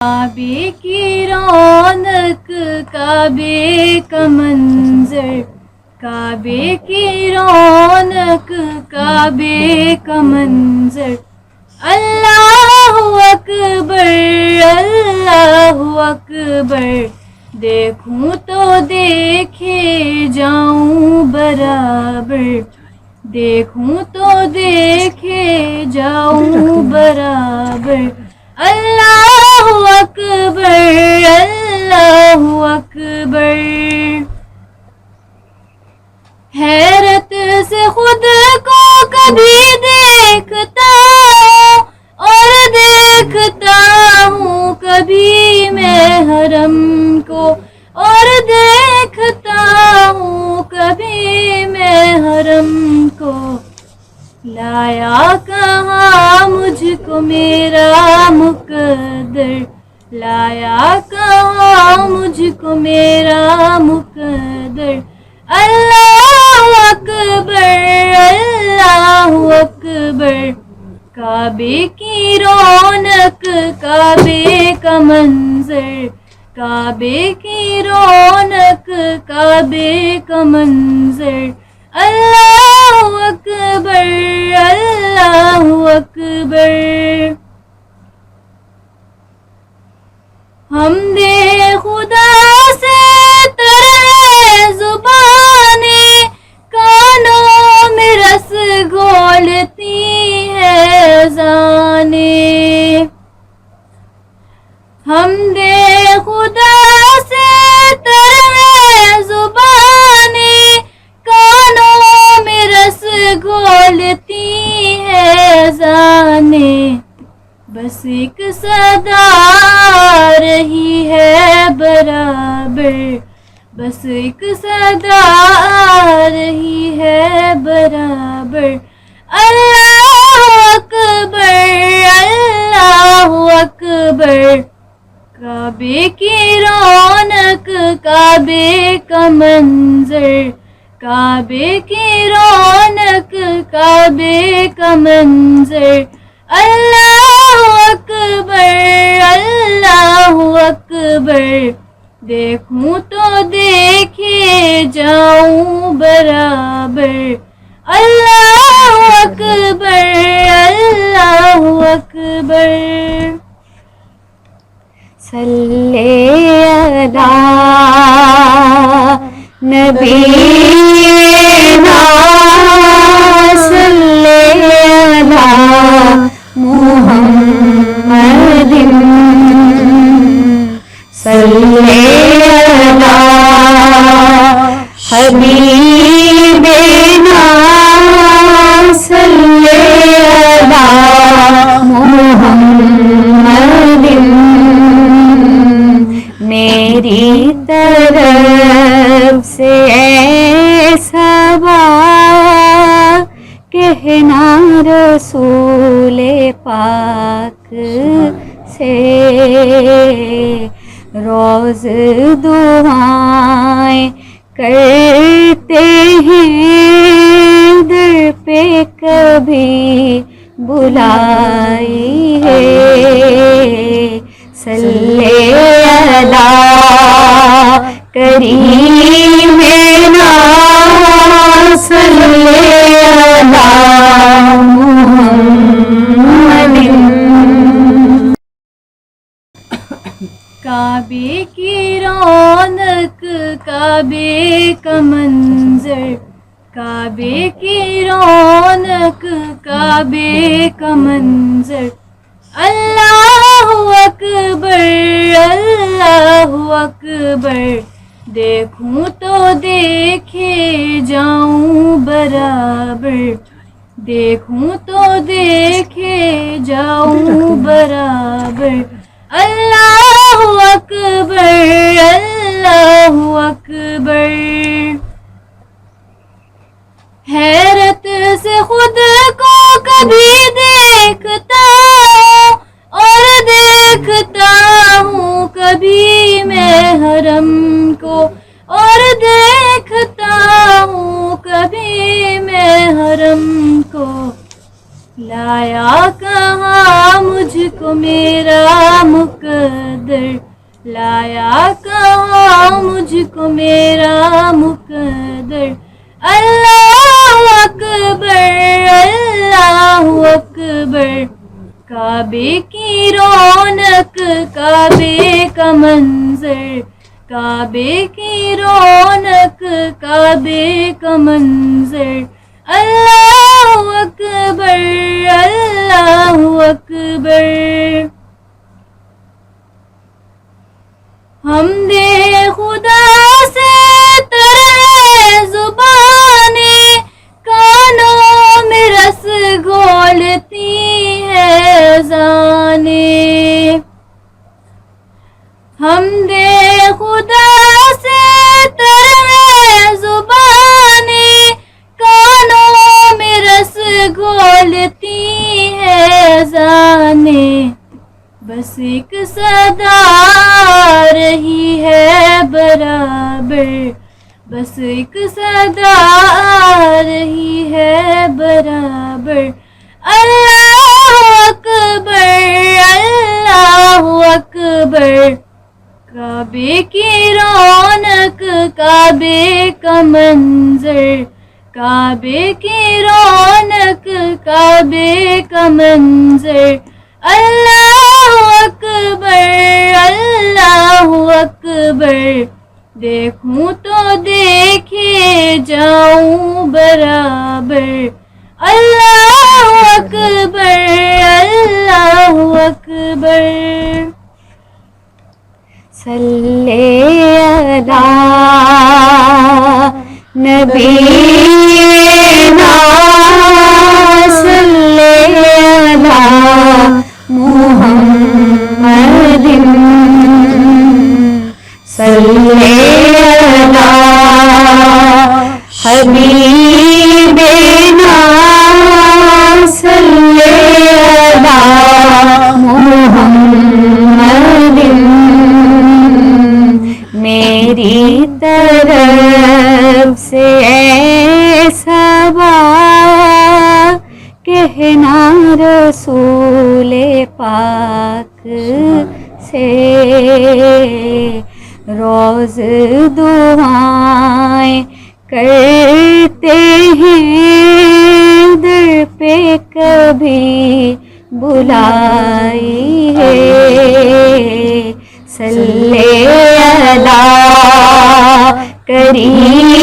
کعبے کی رونق کعبے کا منظر، کعبے کی رونق کعبے کا منظر، اللہ اکبر اللہ اکبر، دیکھوں تو دیکھے جاؤں برابر، دیکھوں تو دیکھے جاؤں برابر، اللہ اکبر اللہ اکبر۔ حیرت سے خود کو کبھی دیکھتا ہوں اور دیکھتا ہوں کبھی میں حرم کو، اور دیکھتا ہوں کبھی میں حرم کو، لایا کہاں مجھ کو میرا مقدر، لایا کہاں مجھ کو میرا مقدر، اللہ اکبر اللہ اکبر، کعبے کی رونق کعبے کا منظر، کعبے کی رونق کعبے کا منظر، اللہ اکبر اللہ اکبر۔ حمد خدا سے تر ہے زبانیں، کانوں میں رس گھولتی ہے اذانیں، حمد خدا سے تر ہے زبانیں، کانوں میں رس گھولتی ہے اذانیں، بس ایک صدا رہی ہے برابر، بس ایک صدا رہی ہے برابر، اللہ اکبر اللہ اکبر، کعبے کی رونق کعبے کا منظر، کعبے کی رونق کعبے کا منظر، اللہ اکبر اللہ اکبر، دیکھوں تو دیکھے جاؤں برابر، اللہ اکبر اللہ اکبر۔ صلی علی نبینا صلی علی محمد صلی علی حبیبنا صلی علی محمد، میری طرف سے ایسا بات کہنا رسول پاک سے، روز دعائیں کرتے ہیں در پہ کبھی بلائی ہے، صلی علی کریمنا صلی علی محمد۔ کعبے کی رونق کعبے کا منظر، کعبے کی رونق کعبے کا منظر، اللہ اکبر اللہ اکبر، دیکھوں تو دیکھے جاؤں برابر، دیکھوں تو دیکھے جاؤں برابر، اللہ اکبر اللہ اکبر۔ حیرت سے خود کو کبھی دیکھتا ہوں اور دیکھتا ہوں کبھی میں حرم کو، اور دیکھتا ہوں کبھی میں حرم کو، لایا کہاں مجھ کو میرا مقدر، لایا کہاں مجھ کو میرا مقدر. اللہ اکبر اللہ اکبر، کعبے کی رونق کعبے کا منظر، کعبے کی رونق کعبے کا منظر. اللہ اکبر اللہ اکبر. حمد خدا سے تر ہے زبانیں، کانوں میں رس گھولتی ہے اذانیں. حمد خدا سے تر ہے زبانیں، کانوں میں رس گھولتی ہے اذانیں. بس ایک صدا رہی ہے برابر، بس ایک صدا رہی ہے برابر. اللہ اکبر اللہ اکبر، کعبے کی رونق کعبے کا منظر، کعبے کی رونق کعبے کا منظر. اللہ اکبر اللہ اکبر، دیکھوں تو دیکھے جاؤں برابر. اللہ اکبر اللہ اکبر. صلی علی نبینا صلی علی محمد صلی علی حبیبنا صلی علی محمد. میری طرف سے ایسا بات کہنا رسول پاک سے، روز دعائیں کرتے ہیں در پہ کبھی بلائی ہے. صلی علی کریم